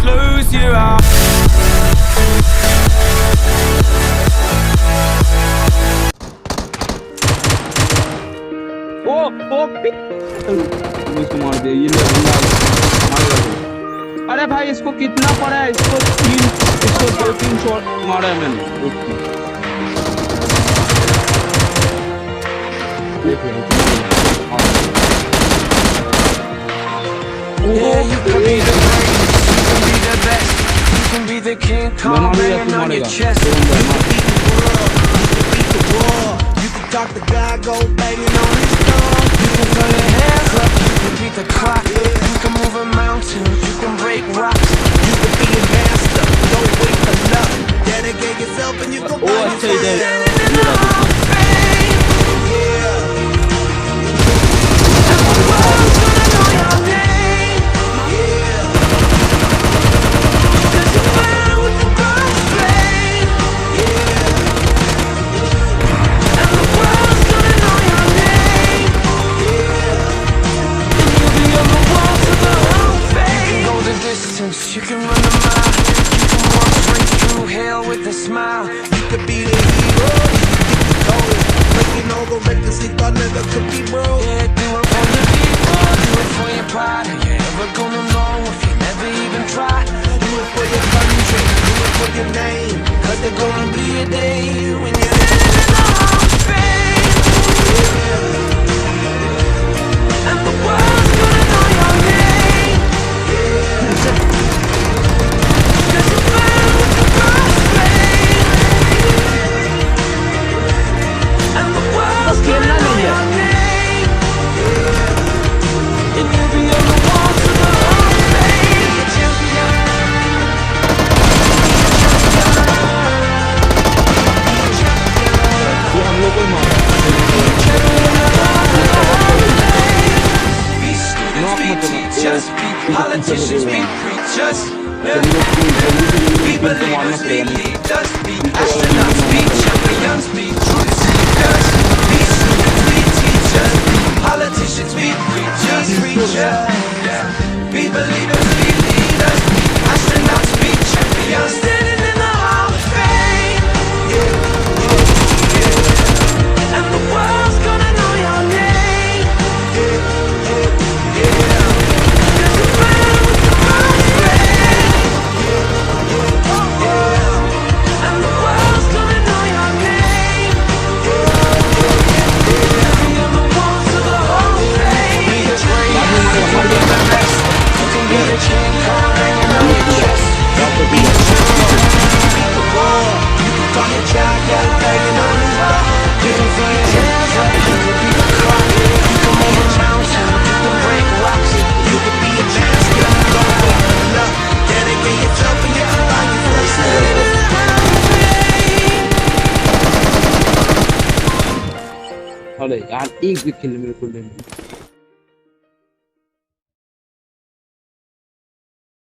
close your eyes. ओ इसको मार दिया, ये ले बंदा मारेगा। अरे भाई इसको कितना पड़ा है, इसको 2-3 शॉट मारा है मैंने। Yeah, you can be the greatest, you can be the best, you can be the king, come banging on your chest. You can beat the world, you can beat the war. You can talk the guy, go banging on his door. You can throw your hands up, you can beat the clock. You can move a mountain, you can break rocks. You can be a master, don't wait for luck. Dedicate yourself and you can find yourself. Standing in the hall of fame. Yeah. And the world's gonna know your name. Yeah. 'Cause you burn with the God's flame. Yeah. And the world's gonna know your name. Yeah. And you'll be on the walls of the Hall of Fame. You can go the distance, you can run the mile. You can walk straight through hell with a smile. You could be the hero, you could get the gold. Breaking all the records they thought never could be broke. Yeah, do it for the people, do it for your pride. Are you ever gonna know if you never even try? Do it for your country, do it for your name. 'Cause there's gonna be a day when you're standing in the Hall of Fame. Yeah. And the world's gonna know your name. Yeah. 'Cause you burn with the God's flame. And the world's gonna know your name. And you'll be on the walls of the Hall of Fame. You're champion. ये हम लोग को मारा। Be students, be teachers, be politicians, be preachers. Be believers, be leaders, be astronauts, be champions, be truth seekers. Be students, be teachers, be politicians, be preachers, be believers, be leaders, be astronauts, be champions. Standing in the Hall of Fame. Yeah. And the world's gonna know your name. Yeah. 'Cause you burn with the God's flame. Yeah. And the world's gonna know your name. Be on the walls of the Hall of Fame. Be the greatest, you can be the best, you can be the king, come banging on your chest. You can be the champion, you can beat the war. You can call your child, yeah, banging on his door. You can throw your hands up, you can be the clock. You can move a mountain, you can break rocks. You can be a master, don't wait for luck. Dedicate yourself and you can find yourself. अरे यार एक भी किल मेरे को लेने